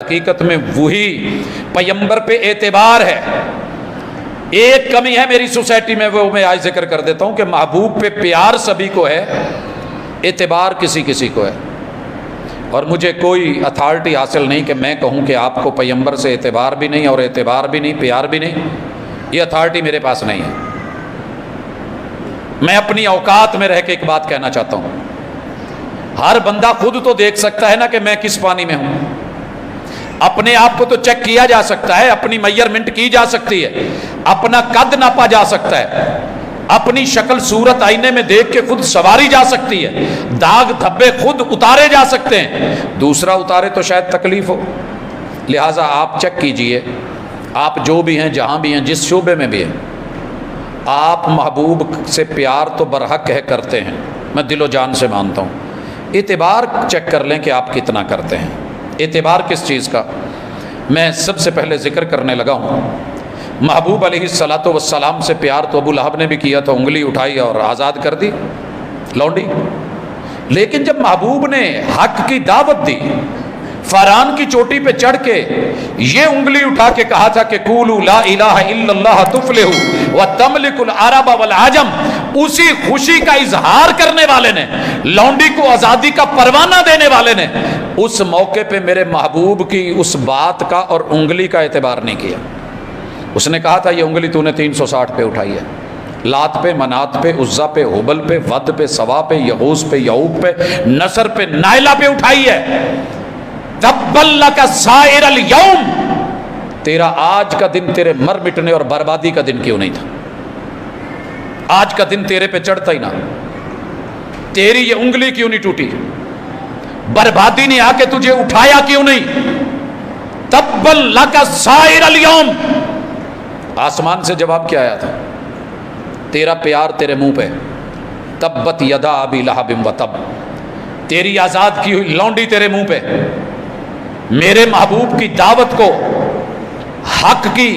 حقیقت میں وہی پیغمبر پہ اعتبار ہے۔ ایک کمی ہے میری سوسائٹی میں، وہ میں آج ذکر کر دیتا ہوں کہ محبوب پہ پیار سبھی کو ہے، اعتبار کسی کسی کو ہے، اور مجھے کوئی اتھارٹی حاصل نہیں کہ میں کہوں کہ آپ کو پیغمبر سے اعتبار بھی نہیں اور اعتبار بھی نہیں، پیار بھی نہیں، یہ اتھارٹی میرے پاس نہیں ہے۔ میں اپنی اوقات میں رہ کے ایک بات کہنا چاہتا ہوں، ہر بندہ خود تو دیکھ سکتا ہے نا کہ میں کس پانی میں ہوں، اپنے آپ کو تو چیک کیا جا سکتا ہے، اپنی میئرمنٹ کی جا سکتی ہے، اپنا قد ناپا جا سکتا ہے، اپنی شکل صورت آئینے میں دیکھ کے خود سواری جا سکتی ہے، داغ دھبے خود اتارے جا سکتے ہیں، دوسرا اتارے تو شاید تکلیف ہو۔ لہٰذا آپ چیک کیجئے، آپ جو بھی ہیں، جہاں بھی ہیں، جس شعبے میں بھی ہیں، آپ محبوب سے پیار تو برحق ہے کرتے ہیں، میں دل و جان سے مانتا ہوں، اعتبار چیک کر لیں کہ آپ کتنا کرتے ہیں۔ اعتبار کس چیز کا؟ میں سب سے پہلے ذکر کرنے لگا ہوں، محبوب علیہ الصلاۃ والسلام سے پیار تو ابو لہب نے بھی کیا تھا، انگلی اٹھائی اور آزاد کر دی لونڈی، لیکن جب محبوب نے حق کی دعوت دی، فاران کی چوٹی پہ چڑھ کے یہ انگلی اٹھا کے کہا تھا کہ قولوا لا الہ الا اللہ تفلحوا وتملک العرب والعجم، اسی خوشی کا اظہار کرنے والے نے، لونڈی کو آزادی کا پروانہ دینے والے نے اس موقع پہ میرے محبوب کی اس بات کا اور انگلی کا اعتبار نہیں کیا۔ اس نے کہا تھا یہ انگلی تو نے 360 پہ اٹھائی ہے، لات پہ، منات پہ، عزا پہ، حبل پہ، ود پہ، سوا پہ، یغوث پہ، یعوق پہ، نصر پہ، نائلہ پہ اٹھائی ہے۔ تبّل لک سائر الیوم، تیرا آج کا دن تیرے مر مٹنے اور بربادی کا دن کیوں نہیں تھا؟ آج کا دن تیرے پہ چڑھتا ہی نہ، تیری یہ انگلی کیوں نہیں ٹوٹی؟ بربادی نے آ کے تجھے اٹھایا کیوں نہیں؟ تبّل لک سائر الیوم، آسمان سے جواب کیا آیا تھا؟ تیرا پیار تیرے منہ پہ، تبت یدا ابی لہب وتب، تیری آزاد کی ہوئی لونڈی تیرے منہ پہ، میرے محبوب کی دعوت کو، حق کی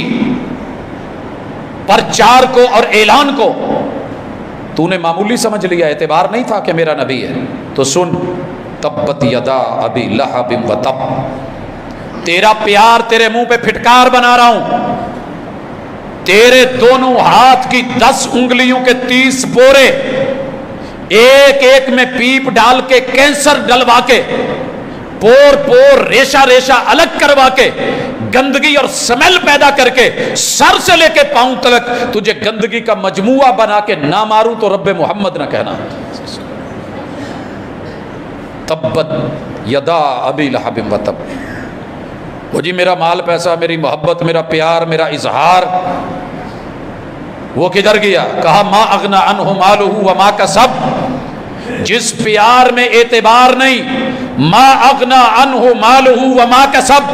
پرچار کو اور اعلان کو تو نے معمولی سمجھ لیا، اعتبار نہیں تھا کہ میرا نبی ہے۔ تو سن، تبت یدا ابی لہب وتب، تیرا پیار تیرے منہ پہ پھٹکار بنا رہا ہوں، تیرے دونوں ہاتھ کی 10 انگلیوں کے 30 پورے، ایک ایک میں پیپ ڈال کے، کینسر ڈلوا کے، پور پور، ریشہ ریشہ الگ کروا کے، گندگی اور سمیل پیدا کر کے، سر سے لے کے پاؤں تک تجھے گندگی کا مجموعہ بنا کے نہ ماروں تو رب محمد نہ کہنا۔ تبت یدا ابی لہب وتب، وہ جی میرا مال پیسہ، میری محبت، میرا پیار، میرا اظہار، وہ کدھر گیا؟ کہا ما اغنی عنہ مالہ وما کسب، جس پیار میں اعتبار نہیں، ما اغنی عنہ مالہ وما کسب،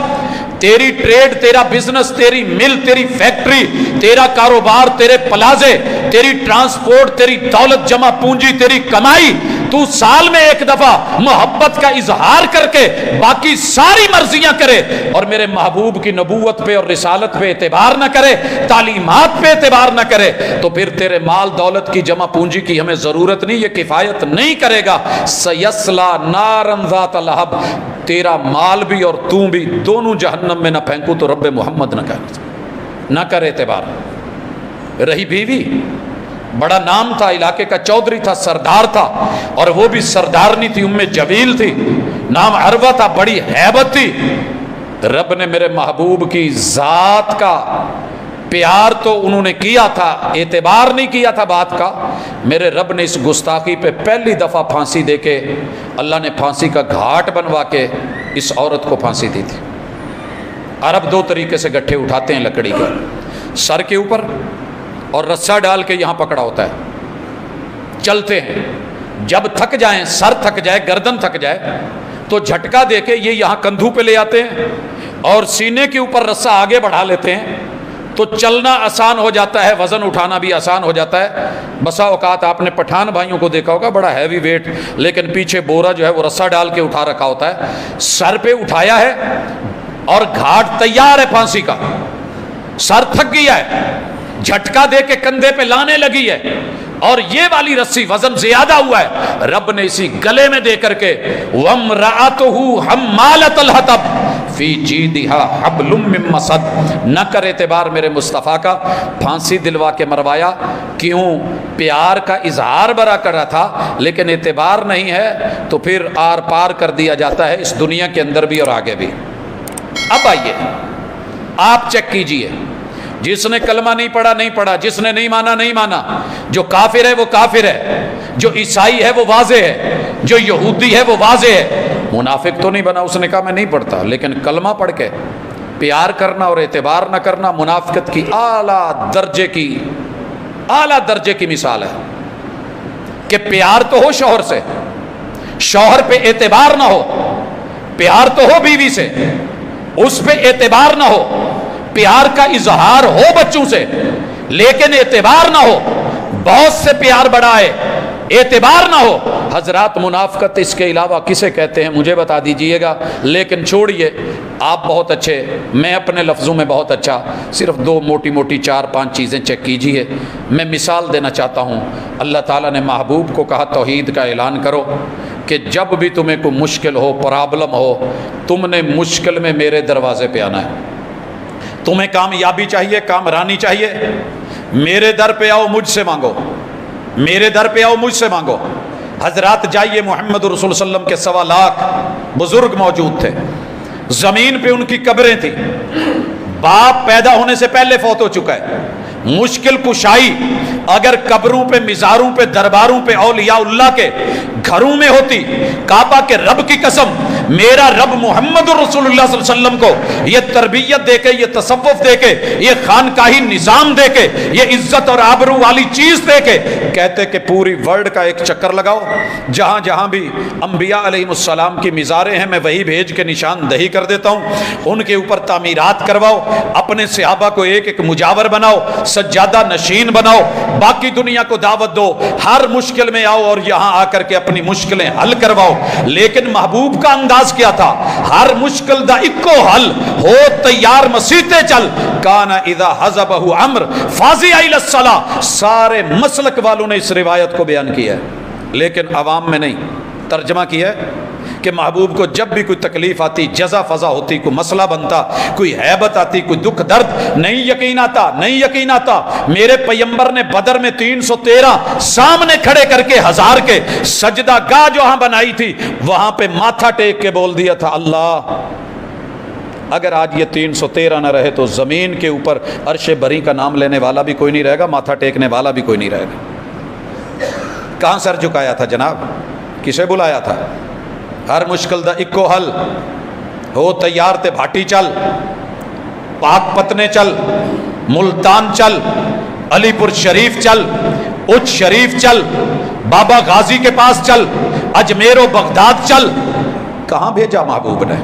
تیری ٹریڈ، تیرا بزنس، تیری مل، تیری فیکٹری، تیرا کاروبار، تیرے پلازے، تیری ٹرانسپورٹ، تیری دولت جمع پونجی، تیری کمائی، تو سال میں ایک دفعہ محبت کا اظہار کر کے باقی ساری مرضیاں کرے اور میرے محبوب کی نبوت پہ اور رسالت پہ اعتبار نہ کرے، تعلیمات پہ اعتبار نہ کرے، تو پھر تیرے مال دولت کی جمع پونجی کی ہمیں ضرورت نہیں، یہ کفایت نہیں کرے گا۔ سیصلی نارا ذات لہب، تیرا مال بھی اور تو بھی دونوں جہنم میں نہ پھینکوں تو رب محمد نہ کہنا، نہ کر اعتبار۔ رہی بیوی، بڑا نام تھا، علاقے کا چودھری تھا، سردار تھا، اور وہ بھی سردارنی تھی، ام جمیل تھی، نام عروہ تھا، بڑی ہیبت تھی۔ رب نے میرے محبوب کی ذات کا پیار تو انہوں نے کیا تھا، اعتبار نہیں کیا تھا بات کا۔ میرے رب نے اس گستاخی پہ پہلی دفعہ پھانسی دے کے، اللہ نے پھانسی کا گھاٹ بنوا کے اس عورت کو پھانسی دی تھی۔ عرب 2 طریقے سے گٹھے اٹھاتے ہیں لکڑی کے، سر کے اوپر اور رسا ڈال کے یہاں پکڑا ہوتا ہے، چلتے ہیں، جب تھک جائیں، سر تھک جائے، گردن تھک جائے تو جھٹکا دے کے یہ یہاں کندھوں پہ لے آتے ہیں اور سینے کے اوپر رسا آگے بڑھا لیتے ہیں، تو چلنا آسان ہو جاتا ہے، وزن اٹھانا بھی آسان ہو جاتا ہے۔ بسا اوقات آپ نے پٹھان بھائیوں کو دیکھا ہوگا، بڑا ہیوی ویٹ، لیکن پیچھے بورا جو ہے وہ رسا ڈال کے اٹھا رکھا ہوتا ہے، سر پہ اٹھایا ہے اور گھاٹ تیار ہے پھانسی کا، سر تھک گیا ہے، جھٹکا دے کے کندھے پہ لانے لگی ہے، اور یہ والی رسی وزن زیادہ ہوا ہے، رب نے اسی گلے میں دے کر کے وَامْرَأَتُهُ حَمَّالَةَ الْحَطَبِ فی جیدہا حبل من مسد، نہ کر اعتبار میرے مصطفیٰ کا، پھانسی دلوا کے مروایا، کیوں؟ پیار کا اظہار برا کر رہا تھا، لیکن اعتبار نہیں ہے تو پھر آر پار کر دیا جاتا ہے اس دنیا کے اندر بھی اور آگے بھی۔ اب آئیے آپ چیک کیجئے، جس نے کلمہ نہیں پڑھا نہیں پڑھا، جس نے نہیں مانا نہیں مانا، جو کافر ہے وہ کافر ہے، جو عیسائی ہے وہ واضح ہے، جو یہودی ہے وہ واضح ہے۔ منافق تو نہیں بنا، اس نے کہا میں نہیں پڑھتا، لیکن کلمہ پڑھ کے پیار کرنا اور اعتبار نہ کرنا منافقت کی اعلیٰ درجے کی مثال ہے۔ کہ پیار تو ہو شوہر سے، شوہر پہ اعتبار نہ ہو، پیار تو ہو بیوی سے، اس پہ اعتبار نہ ہو، پیار کا اظہار ہو بچوں سے، لیکن اعتبار نہ ہو، بہت سے پیار بڑھائے، اعتبار نہ ہو۔ حضرات منافقت اس کے علاوہ کسے کہتے ہیں مجھے بتا دیجئے گا، لیکن چھوڑیے، آپ بہت اچھے، میں اپنے لفظوں میں بہت اچھا، صرف دو موٹی موٹی 4-5 چیزیں چیک کیجئے۔ میں مثال دینا چاہتا ہوں، اللہ تعالیٰ نے محبوب کو کہا توحید کا اعلان کرو، کہ جب بھی تمہیں کوئی مشکل ہو، پرابلم ہو، تم نے مشکل میں میرے دروازے پہ آنا ہے۔ تمہیں کامیابی چاہیے، کامرانی چاہیے، میرے در پہ آؤ، مجھ سے مانگو، میرے در پہ آؤ، مجھ سے مانگو۔ حضرات جائیے، محمد رسول صلی اللہ علیہ وسلم کے 1.25 لاکھ بزرگ موجود تھے، زمین پہ ان کی قبریں تھیں، باپ پیدا ہونے سے پہلے فوت ہو چکا ہے۔ مشکل کشائی اگر قبروں پہ، مزاروں پہ، درباروں پہ اولیاء اللہ کے گھروں میں ہوتی، کعبہ کے رب کی قسم، میرا رب محمد رسول اللہ صلی اللہ علیہ وسلم کو یہ تربیت دے کے، یہ تصوف دے کے، یہ خانقاہی نظام دے کے، یہ عزت اور آبرو والی چیز دے کے کہتے کہ پوری ورلڈ کا ایک چکر لگاؤ، جہاں جہاں بھی انبیاء علیہ السلام کی مزاریں ہیں میں وہی بھیج کے نشاندہی کر دیتا ہوں، ان کے اوپر تعمیرات کرواؤ، اپنے صحابہ کو ایک ایک مجاور بناؤ، سجادہ نشین بناؤ، باقی دنیا کو دعوت دو، ہر مشکل میں آؤ اور یہاں آ کر کے اپنی مشکلیں حل کرواؤ۔ لیکن محبوب کا انداز کیا تھا؟ ہر مشکل دا اکو حل ہو تیار مسیتے چل، کانا اذا حزبہ امر فازع الی الصلاۃ۔ سارے مسلک والوں نے اس روایت کو بیان کیا ہے، لیکن عوام میں نہیں۔ ترجمہ کیا ہے کہ محبوب کو جب بھی کوئی تکلیف آتی، جزا فضا ہوتی، کوئی مسئلہ بنتا، کوئی ہیبت آتی، کوئی دکھ درد، نہیں یقین آتا، نہیں یقین آتا، میرے پیغمبر نے بدر میں 313 سامنے کھڑے کر کے 1000 کے سجدہ گاہ جو ہاں بنائی تھی، وہاں پہ ماتھا ٹیک کے بول دیا تھا، اللہ اگر آج یہ 313 نہ رہے تو زمین کے اوپر عرش بری کا نام لینے والا بھی کوئی نہیں رہے گا، ماتھا ٹیکنے والا بھی کوئی نہیں رہے گا۔ کہاں سر جھکایا تھا جناب؟ کسے بلایا تھا؟ ہر مشکل دا اکو حل ہو تیار تے بھاٹی چل، پاک پتنے چل، ملتان چل، علی پور شریف چل، اچ شریف چل، بابا غازی کے پاس چل، اجمیر و بغداد چل۔ کہاں بھیجا محبوب نے؟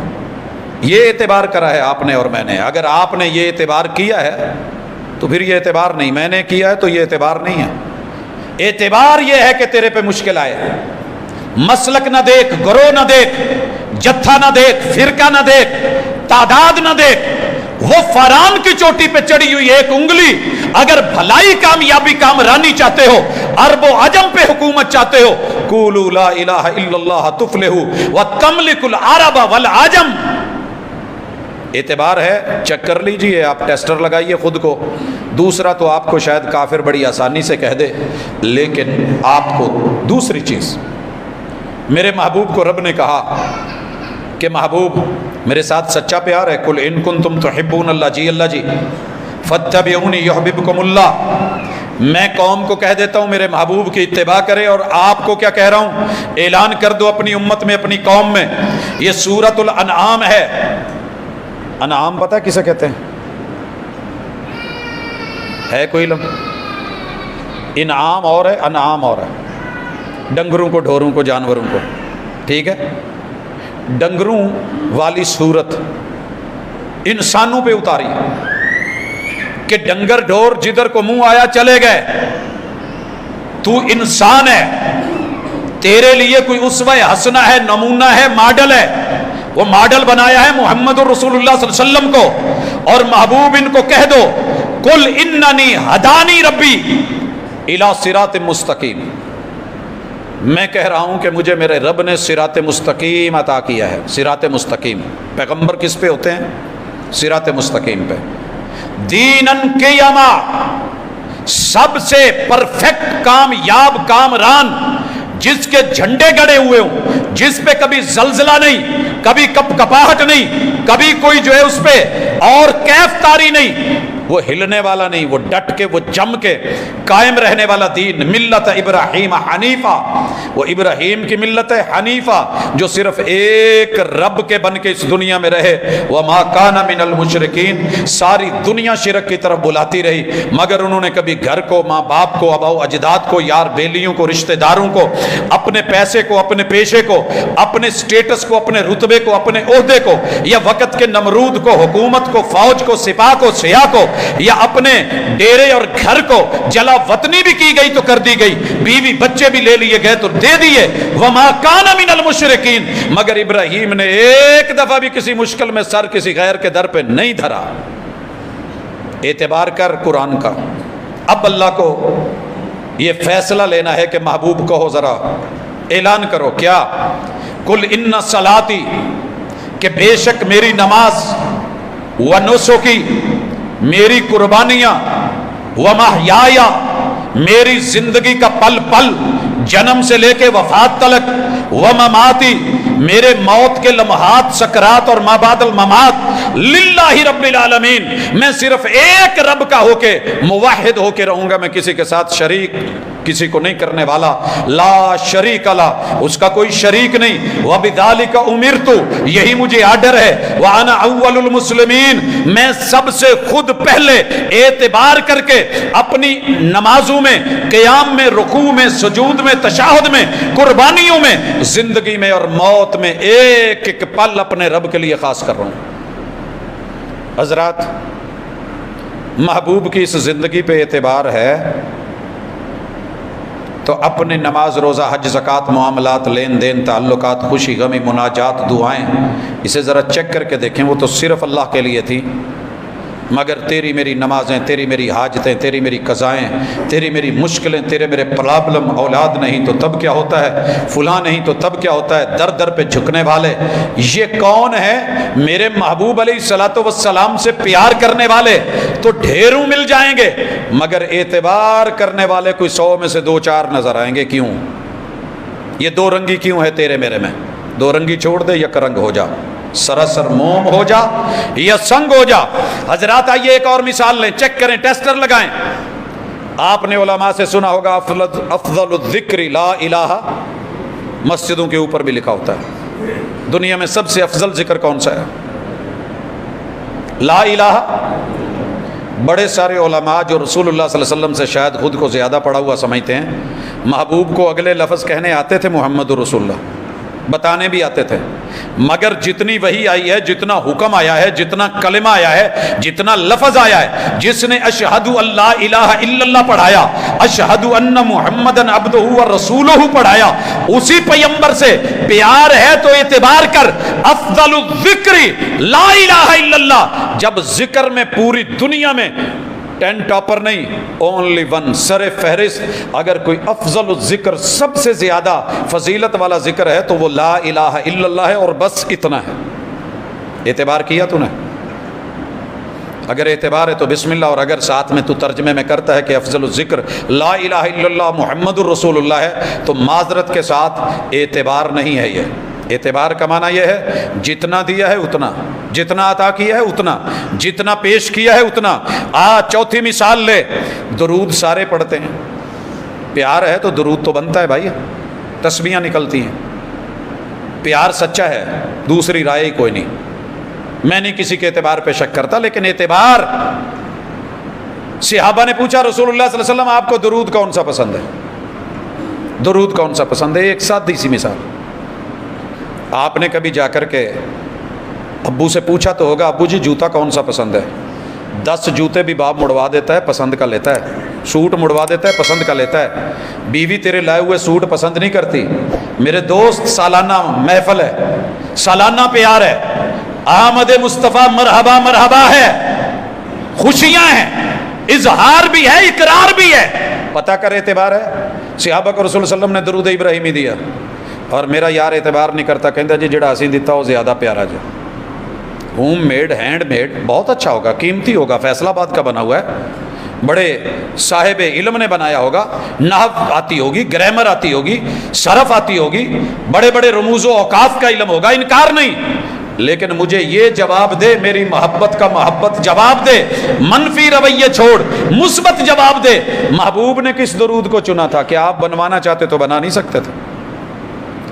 یہ اعتبار کرا ہے آپ نے اور میں نے۔ اگر آپ نے یہ اعتبار کیا ہے تو پھر یہ اعتبار نہیں، میں نے کیا ہے تو یہ اعتبار نہیں ہے۔ اعتبار یہ ہے کہ تیرے پہ مشکل آئے، مسلک نہ دیکھ، گروہ نہ دیکھ، جتھا نہ دیکھ، فرقہ نہ دیکھ، تعداد نہ دیکھ، وہ فاران کی چوٹی پہ چڑھی ہوئی ایک انگلی، اگر بھلائی، کامیابی، کامرانی چاہتے ہو، عرب و عجم پہ حکومت چاہتے ہو، قولوا لا الہ الا اللہ تفلحوا وتملک العرب والعجم۔ اعتبار ہے، چیک کر لیجئے، آپ ٹیسٹر لگائیے خود کو۔ دوسرا تو آپ کو شاید کافر بڑی آسانی سے کہہ دے، لیکن آپ کو دوسری چیز، میرے محبوب کو رب نے کہا کہ محبوب میرے ساتھ سچا پیار ہے، قل ان کنتم تحبون اللہ، جی اللہ جی، فاتبعونی یحببکم اللہ۔ میں قوم کو کہہ دیتا ہوں میرے محبوب کی اتباع کرے، اور آپ کو کیا کہہ رہا ہوں؟ اعلان کر دو اپنی امت میں، اپنی قوم میں۔ یہ سورۃ الانعام ہے۔ انعام پتہ کسے کہتے ہیں؟ ہے کوئی علم؟ انعام اور ہے، انعام اور ہے۔ ڈنگروں کو، ڈھوروں کو، جانوروں کو، ٹھیک ہے؟ ڈنگروں والی صورت انسانوں پہ اتاری کہ ڈنگر ڈھور جدھر کو منہ آیا چلے گئے۔ تو انسان ہے، تیرے لیے کوئی اسوہ حسنہ ہے، نمونہ ہے، ماڈل ہے، وہ ماڈل بنایا ہے محمد رسول اللہ صلی اللہ علیہ وسلم کو۔ اور محبوب ان کو کہہ دو، قل اننی ہدانی ربی الی صراط مستقیم، میں کہہ رہا ہوں کہ مجھے میرے رب نے صراط مستقیم عطا کیا ہے. صراط مستقیم پیغمبر کس پہ ہوتے ہیں؟ صراط مستقیم پہ. دینن قیما، سب سے پرفیکٹ کامیاب کامران، جس کے جھنڈے گڑے ہوئے ہوں، جس پہ کبھی زلزلہ نہیں، کبھی کپ کپاہٹ نہیں، کبھی کوئی جو ہے اس پہ اور کیف تاری نہیں، وہ ہلنے والا نہیں، وہ ڈٹ کے، وہ جم کے قائم رہنے والا دین. ملت ابراہیم حنیفہ، وہ ابراہیم کی ملت ہے حنیفہ، جو صرف ایک رب کے بن کے اس دنیا میں رہے. وما کان من المشرکین، ساری دنیا شرک کی طرف بلاتی رہی، مگر انہوں نے کبھی گھر کو، ماں باپ کو، آباؤ اجداد کو، یار بیلیوں کو، رشتہ داروں کو، اپنے پیسے کو، اپنے پیشے کو، اپنے سٹیٹس کو، اپنے رتبے کو، اپنے عہدے کو، یا وقت کے نمرود کو، حکومت کو، فوج کو، سپاہ کو، سیاہ کو، یا اپنے ڈیرے اور گھر کو جلا وطنی بھی کی گئی تو کر دی گئی، بیوی بچے بھی لے لیے گئے تو دے دیے. وما کان من المشرکین، مگر ابراہیم نے ایک دفعہ بھی کسی مشکل میں سر کسی غیر کے در پہ نہیں دھرا. اعتبار کر قرآن کا. اب اللہ کو یہ فیصلہ لینا ہے کہ محبوب کہو، ذرا اعلان کرو. کیا؟ قل ان صلاتی، کہ بے شک میری نماز، ونسکی، میری قربانیاں، ومحیایا، میری زندگی کا پل پل، جنم سے لے کے وفات تلک، ومماتی، میرے موت کے لمحات، سکرات اور ما بعد الممات، للہ رب العالمین، میں صرف ایک رب کا ہو کے، موحد ہو کے رہوں گا، میں کسی کے ساتھ شریک کسی کو نہیں کرنے والا. لا شریک لہ، اس کا کوئی شریک نہیں. وبذالک امرت، یہی مجھے آرڈر ہے. وانا اول المسلمین، میں سب سے خود پہلے اعتبار کر کے اپنی نمازوں میں، قیام میں، رکوع میں، سجود میں، تشہد میں، قربانیوں میں، زندگی میں اور موت میں ایک ایک پل اپنے رب کے لیے خاص کر رہا ہوں. حضرات، محبوب کی اس زندگی پہ اعتبار ہے تو اپنے نماز، روزہ، حج، زکوٰۃ، معاملات، لین دین، تعلقات، خوشی غمی، مناجات، دعائیں، اسے ذرا چیک کر کے دیکھیں. وہ تو صرف اللہ کے لیے تھی، مگر تیری میری نمازیں، تیری میری حاجتیں، تیری میری قضائیں، تیری میری مشکلیں، تیرے میرے پرابلم، اولاد نہیں تو تب کیا ہوتا ہے، فلاں نہیں تو تب کیا ہوتا ہے، در در پہ جھکنے والے، یہ کون ہے؟ میرے محبوب علیہ الصلوۃ والسلام سے پیار کرنے والے تو ڈھیروں مل جائیں گے، مگر اعتبار کرنے والے کوئی 100 میں سے 2-4 نظر آئیں گے. کیوں؟ یہ دو رنگی کیوں ہے تیرے میرے میں؟ دو رنگی چھوڑ دے، یک رنگ ہو جا، سراسر موم ہو جا یا سنگ ہو جا. حضرات آئیے ایک اور مثال لیں، چیک کریں، ٹیسٹر لگائیں. آپ نے علماء سے سنا ہوگا افضل الذکر لا الہ، مسجدوں کے اوپر بھی لکھا ہوتا ہے. دنیا میں سب سے افضل ذکر کون سا ہے؟ لا الہ. بڑے سارے علماء جو رسول اللہ صلی اللہ علیہ وسلم سے شاید خود کو زیادہ پڑھا ہوا سمجھتے ہیں، محبوب کو اگلے لفظ کہنے آتے تھے محمد رسول اللہ، بتانے بھی آتے تھے، مگر جتنی وحی آئی ہے، جتنا حکم آیا ہے، جتنا کلمہ آیا ہے، جتنا لفظ آیا ہے، جس نے اشہد اللہ الہ الا اللہ پڑھایا، اشہد ان محمدن عبدہ و رسولہ پڑھایا، اسی پیغمبر سے پیار ہے تو اعتبار کر. افضل الذکر لا الہ الا اللہ. جب ذکر میں پوری دنیا میں 10 ٹاپر نہیں، اونلی ون، سر فہرست، اگر کوئی افضل الذکر، سب سے زیادہ فضیلت والا ذکر ہے تو وہ لا الہ الا اللہ ہے، اور بس اتنا ہے. اعتبار کیا تو نے؟ اگر اعتبار ہے تو بسم اللہ، اور اگر ساتھ میں تو ترجمے میں کرتا ہے کہ افضل الذکر لا الہ الا اللہ محمد الرسول اللہ ہے، تو معذرت کے ساتھ اعتبار نہیں ہے. یہ اعتبار کا معنی یہ ہے جتنا دیا ہے اتنا، جتنا عطا کیا ہے اتنا، جتنا پیش کیا ہے اتنا. چوتھی مثال لے، درود سارے پڑھتے ہیں، پیار ہے تو درود تو بنتا ہے بھائی، تسبیحاں نکلتی ہیں، پیار سچا ہے، دوسری رائے ہی کوئی نہیں. میں نہیں کسی کے اعتبار پہ شک کرتا، لیکن اعتبار، صحابہ نے پوچھا رسول اللہ صلی اللہ علیہ وسلم آپ کو درود کون سا پسند ہے؟ درود کون سا پسند ہے؟ ایک سادی سی مثال، آپ نے کبھی جا کر کے ابو سے پوچھا تو ہوگا ابو جی جوتا کون سا پسند ہے؟ 10 جوتے بھی باپ مڑوا دیتا ہے، پسند کا لیتا ہے. سوٹ مڑوا دیتا ہے، پسند کا لیتا ہے. بیوی تیرے لائے ہوئے سوٹ پسند نہیں کرتی. میرے دوست، سالانہ محفل ہے، سالانہ پیار ہے، آمد مصطفیٰ مرحبا مرحبا ہے، خوشیاں ہیں، اظہار بھی ہے، اقرار بھی ہے. پتہ کر اعتبار ہے؟ صحابہ کو رسول صلی اللہ علیہ وسلم نے درود ابراہیمی دیا اور میرا یار اعتبار نہیں کرتا، کہتا جی جڑا اسی دیتا وہ زیادہ پیارا جی، ہوم میڈ ہینڈ میڈ بہت اچھا ہوگا، قیمتی ہوگا، فیصل آباد کا بنا ہوا ہے، بڑے صاحب علم نے بنایا ہوگا، نحو آتی ہوگی، گرامر آتی ہوگی، صرف آتی ہوگی، بڑے بڑے رموز و اوقاف کا علم ہوگا، انکار نہیں، لیکن مجھے یہ جواب دے، میری محبت کا محبت جواب دے، منفی رویے چھوڑ، مثبت جواب دے، محبوب نے کس درود کو چنا تھا؟ کہ آپ بنوانا چاہتے تو بنا نہیں سکتے تھے؟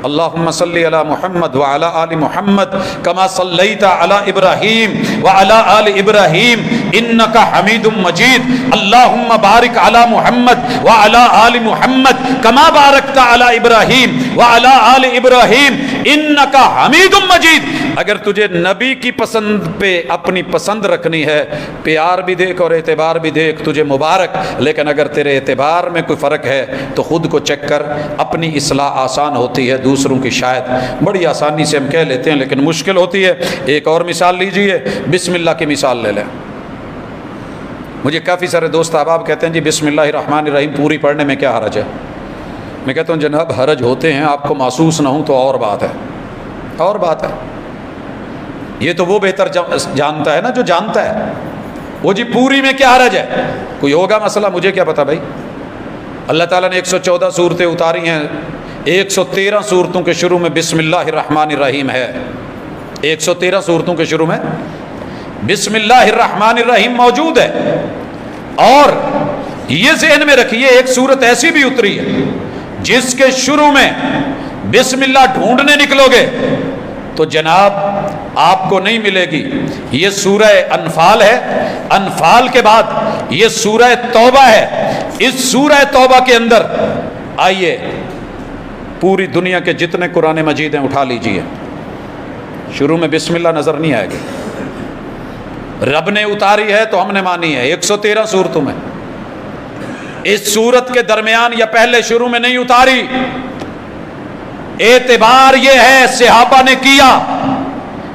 اللہم صلی علی محمد وعلی آل محمد کما صلیت علی ابراہیم وعلی آل ابراہیم انکا حمید مجید، اللہم بارک علی محمد وعلی آل محمد کما بارکت علی ابراہیم وعلی آل ابراہیم انکا حمید مجید۔ اگر تجھے نبی کی پسند پہ اپنی پسند رکھنی ہے، پیار بھی دیکھ اور اعتبار بھی دیکھ، تجھے مبارک، لیکن اگر تیرے اعتبار میں کوئی فرق ہے تو خود کو چیک کر، اپنی اصلاح آسان ہوتی ہے، دوسروں کی شاید بڑی آسانی سے ہم کہہ لیتے ہیں لیکن مشکل ہوتی ہے۔ ایک اور مثال لیجئے، بسم اللہ کی مثال لے لیں۔ مجھے کافی سارے دوست احباب کہتے ہیں جی بسم اللہ الرحمن الرحیم پوری پڑھنے میں کیا حرج ہے؟ میں کہتا ہوں جناب حرج ہوتے ہیں، آپ کو محسوس نہ ہوں تو اور بات ہے، اور بات ہے، یہ تو وہ بہتر جانتا ہے نا جو جانتا ہے، وہ جی پوری میں کیا حرج ہے؟ کوئی ہوگا مسئلہ، مجھے کیا پتا بھائی۔ اللہ تعالیٰ نے 114 صورتیں اتاری ہیں، 113 صورتوں کے شروع میں بسم اللہ الرحمن الرحیم ہے، 113 صورتوں کے شروع میں بسم اللہ الرحمن الرحیم موجود ہے۔ اور یہ ذہن میں رکھیے ایک صورت ایسی بھی اتری ہے جس کے شروع میں بسم اللہ ڈھونڈنے نکلو گے تو جناب آپ کو نہیں ملے گی۔ یہ سورہ انفال ہے، انفال کے بعد یہ سورہ توبہ ہے۔ اس سورہ توبہ کے اندر آئیے پوری دنیا کے جتنے قرآن مجید ہیں اٹھا لیجئے، شروع میں بسم اللہ نظر نہیں آئے گی۔ رب نے اتاری ہے تو ہم نے مانی ہے، 113 صورتوں میں۔ اس صورت کے درمیان یا پہلے شروع میں نہیں اتاری۔ اعتبار یہ ہے صحابہ نے کیا،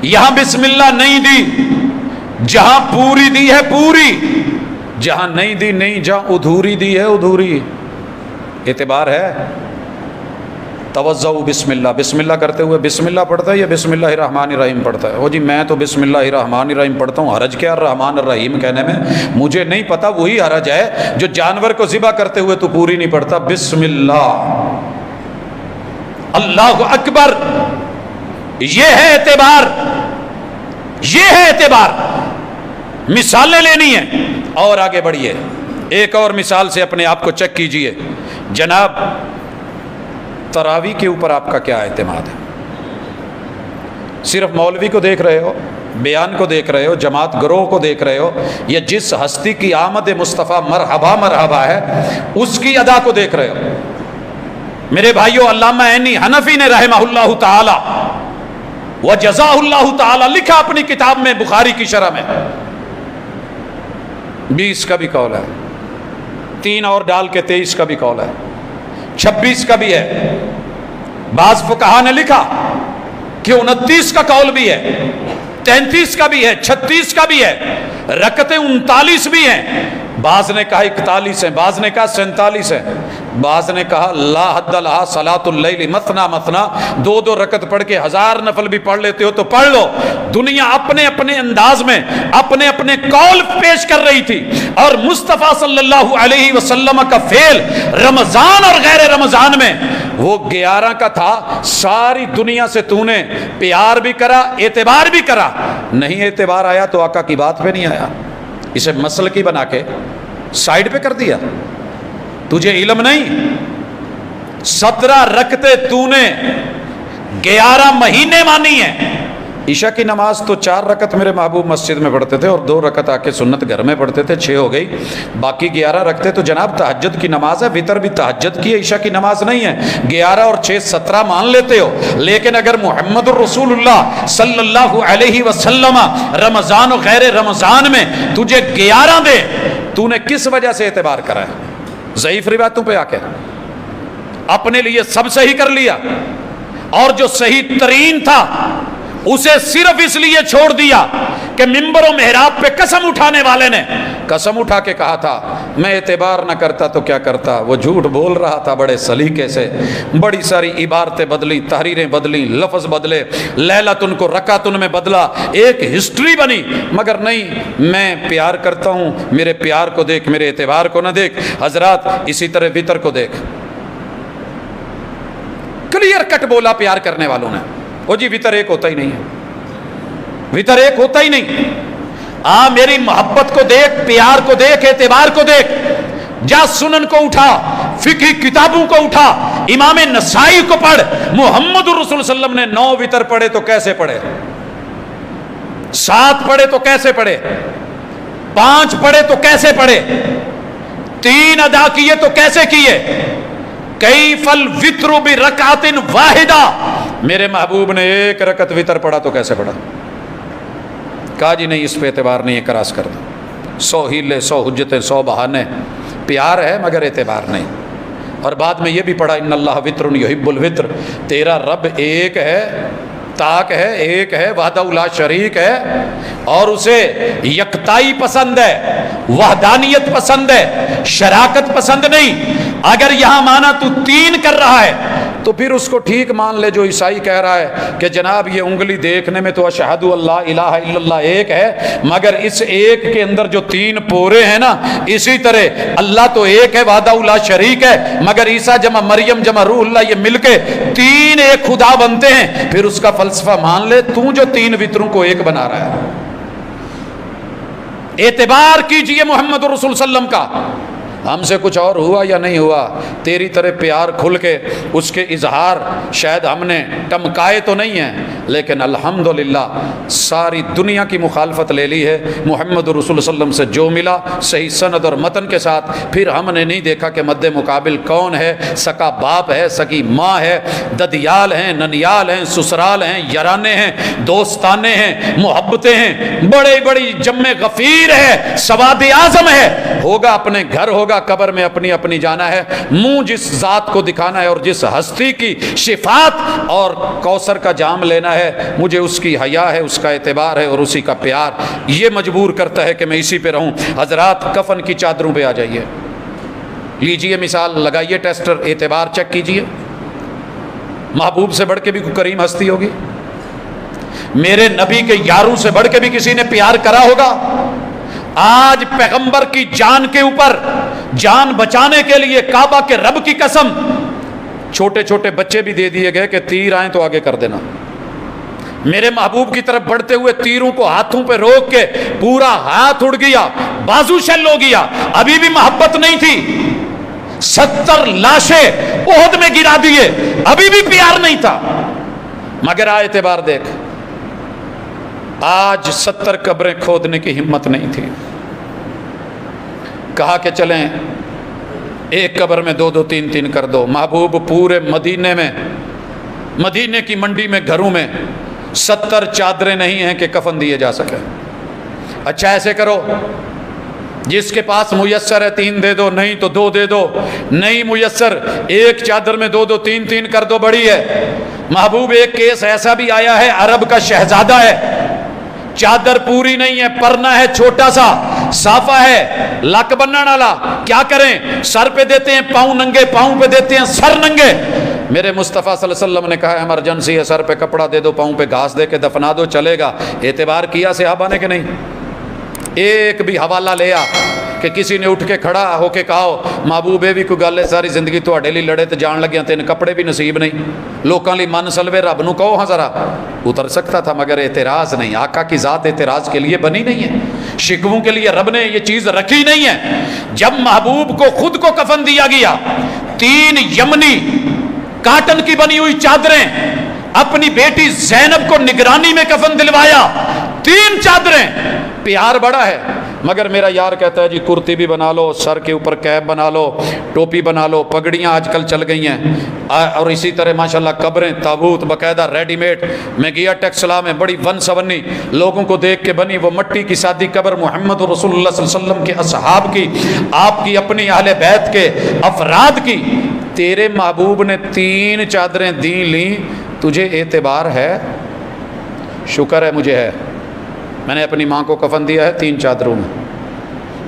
یہاں بسم اللہ نہیں دی، جہاں پوری دی ہے پوری، جہاں نہیں دی نہیں، جہاں ادھوری دی ہے ادھوری۔ اعتبار ہے۔ توجہ بسم اللہ، بسم اللہ کرتے ہوئے بسم اللہ پڑھتا ہے یا بسم اللہ الرحمن الرحیم پڑھتا ہے؟ وہ جی میں تو بسم اللہ الرحمن الرحیم پڑھتا ہوں، حرج کیا الرحمن الرحیم کہنے میں؟ مجھے نہیں پتا، وہی حرج ہے جو جانور کو ذبح کرتے ہوئے تو پوری نہیں پڑھتا بسم اللہ، اللہ اکبر۔ یہ ہے اعتبار، یہ ہے اعتبار۔ مثالیں لینی ہیں اور آگے بڑھیے۔ ایک اور مثال سے اپنے آپ کو چیک کیجئے۔ جناب تراویح کے اوپر آپ کا کیا اعتماد ہے؟ صرف مولوی کو دیکھ رہے ہو، بیان کو دیکھ رہے ہو، جماعت گروہ کو دیکھ رہے ہو، یا جس ہستی کی آمد مصطفیٰ مرحبا مرحبا ہے اس کی ادا کو دیکھ رہے ہو؟ میرے بھائیو، علامہ عینی حنفی نے رحمہ اللہ تعالی وجزاہ اللہ تعالی لکھا اپنی کتاب میں بخاری کی شرح میں، 20 کا بھی قول ہے، 3 اور ڈال کے 23 کا بھی قول ہے، 26 کا بھی ہے۔ بعض فقہا نے لکھا کہ 29 کا قول بھی ہے، 33 کا بھی ہے، 36 کا بھی ہے، رکعتیں 39 بھی ہیں۔ بعض نے کہا 41 ہیں، بعض نے کہا 47 ہیں، بعض نے کہا لا حد لہا صلاۃ اللیل مثنا مثنا، 2 رکعت پڑھ کے 1000 نفل بھی پڑھ لیتے ہو تو پڑھ لو۔ دنیا اپنے اپنے انداز میں اپنے اپنے قول پیش کر رہی تھی، اور مصطفیٰ صلی اللہ علیہ وسلم کا فعل رمضان اور غیر رمضان میں وہ 11 کا تھا۔ ساری دنیا سے تو نے پیار بھی کرا، اعتبار بھی کرا، نہیں اعتبار آیا تو آقا کی بات پہ نہیں آیا، اسے مسلکی بنا کے سائیڈ پہ کر دیا۔ تجھے علم نہیں، 17 رکعتیں تو نے 11 مہینے مانی ہیں۔ عشاء کی نماز تو 4 رکعت میرے محبوب مسجد میں پڑھتے تھے اور 2 رکعت آ کے سنت گھر میں پڑھتے تھے، 6 ہو گئی، باقی 11 رکھتے تو جناب تہجد کی نماز ہے، وتر بھی تہجد کی ہے، عشاء کی نماز نہیں ہے۔ 11 اور 6 17 مان لیتے ہو، لیکن اگر محمد الرسول اللہ صلی اللہ علیہ وسلم رمضان و غیر رمضان میں تجھے 11 دے، تو نے کس وجہ سے اعتبار کرا ہے؟ ضعیف روایتوں پہ آ کے اپنے لیے سب صحیح کر لیا، اور جو صحیح ترین تھا اسے صرف اس لیے چھوڑ دیا کہ منبر و محراب پہ قسم اٹھانے والے نے قسم اٹھا کے کہا تھا میں اعتبار نہ کرتا تو کیا کرتا. وہ جھوٹ بول رہا تھا بڑے سلیقے سے, بڑی ساری عبارتیں بدلی, تحریریں بدلی, لفظ بدلے, لیلتن کو رکعتن میں بدلا, ایک ہسٹری بنی, مگر نہیں میں پیار کرتا ہوں, میرے پیار کو دیکھ, میرے اعتبار کو نہ دیکھ. حضرات اسی طرح وطر کو دیکھ, کلیئر کٹ بولا پیار کرنے والوں نے, وہ جی وطر ایک ہوتا ہی نہیں ہے, وطر ایک ہوتا ہی نہیں. میری محبت کو دیکھ, پیار کو دیکھ, اعتبار کو دیکھ. جا سنن کو اٹھا, فقہی کتابوں کو اٹھا, امام نسائی کو پڑھ. محمد رسول صلی اللہ علیہ وسلم نے 9 وطر پڑھے تو کیسے پڑھے, 7 پڑھے تو کیسے پڑھے, 5 پڑھے تو کیسے پڑھے, 3 ادا کیے تو کیسے کیے. کیف الوتر برکعت واحدہ, میرے محبوب نے 1 رکعت وطر پڑھا تو کیسے پڑھا. کہا جی نہیں اس پہ اعتبار نہیں ہے, کراس کر دو. 100 ہیلے, 100 حجتیں, 100 بہانے, پیار ہے مگر اعتبار نہیں. اور بعد میں یہ بھی پڑھا ان اللہ وطر یحب الوطر, تیرا رب ایک ہے, تاک ہے, ایک ہے, وحدہ لا شریک ہے, اور اسے یکتائی پسند ہے, وحدانیت پسند ہے, شراکت پسند نہیں. اگر یہاں مانا تو 3 کر رہا ہے تو پھر اس کو ٹھیک مان لے جو عیسائی کہہ رہا ہے کہ جناب یہ انگلی دیکھنے میں تو اشہد اللہ الہ الا اللہ ایک ہے, مگر اس ایک کے اندر جو 3 پورے ہیں نا, اسی طرح اللہ تو ایک ہے, وحدہ لا شریک ہے, مگر عیسیٰ جمع مریم جمع روح اللہ یہ مل کے 3 ایک خدا بنتے ہیں. پھر اس کا فلسفہ مان لے, تو جو 3 وطروں کو ایک بنا رہا ہے. اعتبار کیجئے محمد رسول صلی اللہ علیہ وسلم کا. ہم سے کچھ اور ہوا یا نہیں ہوا, تیری طرح پیار کھل کے اس کے اظہار شاید ہم نے ٹمکائے تو نہیں ہیں, لیکن الحمدللہ ساری دنیا کی مخالفت لے لی ہے. محمد رسول صلی اللہ علیہ وسلم سے جو ملا صحیح سند اور متن کے ساتھ, پھر ہم نے نہیں دیکھا کہ مد مقابل کون ہے, سکا باپ ہے, سکی ماں ہے, ددیال ہیں, ننیال ہیں, سسرال ہیں, یارانے ہیں, دوستانے ہیں, محبتیں ہیں, بڑے بڑی جمع غفیر ہے, سواد اعظم ہے. ہوگا اپنے گھر, ہوگا قبر میں اپنی اپنی جانا ہے. منہ جس ذات کو دکھانا ہے اور جس ہستی کی شفاعت اور کوثر کا جام لینا ہے, مجھے اس کی حیا ہے, اس کا اعتبار ہے اور اسی کا پیار, یہ مجبور کرتا ہے کہ میں اسی پہ رہوں. حضرات کفن کی چادروں پہ آ جائیے, لیجئے مثال, لگائیے ٹیسٹر, اعتبار چیک کیجئے. محبوب سے بڑھ کے بھی کوئی کریم ہستی ہوگی, میرے نبی کے یاروں سے بڑھ کے بھی کسی نے پیار کرا ہوگا. آج پیغمبر کی جان کے اوپر جان بچانے کے لیے کعبہ کے رب کی قسم چھوٹے چھوٹے بچے بھی دے دیے گئے کہ تیر آئیں تو آگے کر دینا. میرے محبوب کی طرف بڑھتے ہوئے تیروں کو ہاتھوں پہ روک کے پورا ہاتھ اڑ گیا, بازو شل ہو گیا, ابھی بھی محبت نہیں تھی. 70 لاشیں احد میں گرا دیے, ابھی بھی پیار نہیں تھا. مگر اعتبار دیکھ, آج 70 قبریں کھودنے کی ہمت نہیں تھی. کہا کہ چلیں ایک قبر میں 2 2 3 3 کر دو. محبوب پورے مدینے میں, مدینے کی منڈی میں, گھروں میں 70 چادریں نہیں ہیں کہ کفن دیے جا سکے. اچھا ایسے کرو, جس کے پاس میسر ہے 3 دے دو, نہیں تو 2 دے دو, نہیں میسر ایک چادر میں 2 2 3 3 کر دو, بڑی ہے. محبوب ایک کیس ایسا بھی آیا ہے, عرب کا شہزادہ ہے, چادر پوری نہیں ہے, پرنا ہے چھوٹا سا, صافہ ہے, لک بننے والا, کیا کریں, سر پہ دیتے ہیں پاؤں ننگے, پاؤں پہ دیتے ہیں سر ننگے. میرے مصطفیٰ صلی اللہ علیہ وسلم نے کہا ایمرجنسی ہے, سر پہ کپڑا دے دو, پاؤں پہ گھاس دے کے دفنا دو, چلے گا. اعتبار کیا صحابہ نے کہ نہیں؟ ایک بھی حوالہ لیا کہ کسی نے اٹھ کے کھڑا ہو کے کہا محبوب بھی کوئی گل ہے, ساری زندگی تواڈے لئی لڑے تے جان لگیا, 3 کپڑے بھی نصیب نہیں, لوکاں لئی من سلوے, رب نو کہو ہاں ذرا. اتر سکتا تھا مگر اعتراض نہیں. آقا کی ذات اعتراض کے لیے بنی نہیں ہے, شکووں کے لیے رب نے یہ چیز رکھی نہیں ہے. جب محبوب کو خود کو کفن دیا گیا, 3 یمنی کاٹن کی بنی ہوئی چادریں, اپنی بیٹی زینب کو نگرانی میں کفن دلوایا, 3 چادریں. پیار بڑا ہے, مگر میرا یار کہتا ہے جی کرتی بھی بنا لو, سر کے اوپر کیپ بنا لو, ٹوپی بنا لو, پگڑیاں آج کل چل گئی ہیں, اور اسی طرح ماشاءاللہ قبریں, تابوت باقاعدہ ریڈی میڈ. میں گیا ٹیکسلا میں, بڑی 170 لوگوں کو دیکھ کے بنی وہ مٹی کی سادی قبر محمد رسول اللہ صلی اللہ علیہ وسلم کے اصحاب کی, آپ کی اپنی اہل بیت کے افراد کی. تیرے محبوب نے 3 چادریں دی لیں, تجھے اعتبار ہے؟ شکر ہے مجھے ہے، میں نے اپنی ماں کو کفن دیا ہے 3 چادروں میں،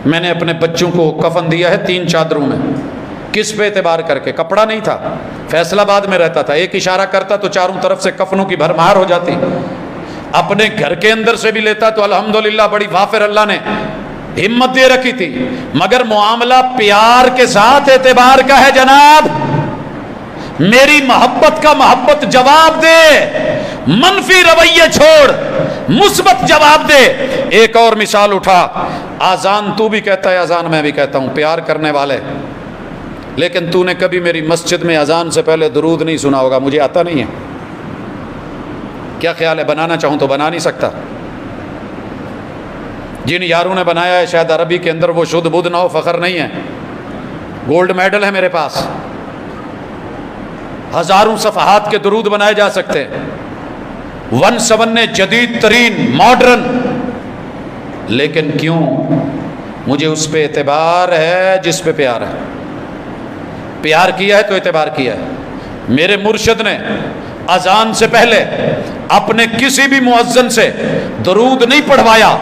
میں نے اپنے بچوں کو کفن دیا ہے 3 چادروں میں۔ کس پہ اعتبار کر کے؟ کپڑا نہیں تھا، فیصل آباد میں رہتا تھا، ایک اشارہ کرتا تو چاروں طرف سے کفنوں کی بھرمار ہو جاتی، اپنے گھر کے اندر سے بھی لیتا تو الحمدللہ بڑی وافر اللہ نے ہمت دے رکھی تھی، مگر معاملہ پیار کے ساتھ اعتبار کا ہے جناب۔ میری محبت کا محبت جواب دے، منفی رویے چھوڑ، مثبت جواب دے۔ ایک اور مثال اٹھا، آزان تو بھی کہتا ہے، آزان میں بھی کہتا ہوں، پیار کرنے والے، لیکن تو نے کبھی میری مسجد میں اذان سے پہلے درود نہیں سنا ہوگا، مجھے آتا نہیں ہے۔ کیا خیال ہے؟ بنانا چاہوں تو بنا نہیں سکتا۔ جن یاروں نے بنایا ہے شاید عربی کے اندر وہ شدھ بدھ نہ ہو، فخر نہیں ہے، گولڈ میڈل ہے میرے پاس، ہزاروں صفحات کے درود بنائے جا سکتے ہیں، 1/7 جدید ترین ماڈرن، لیکن کیوں؟ مجھے اس پہ اعتبار ہے جس پہ پیار ہے، پیار کیا ہے تو اعتبار کیا ہے۔ میرے مرشد نے اذان سے پہلے اپنے کسی بھی مؤذن سے درود نہیں پڑھوایا،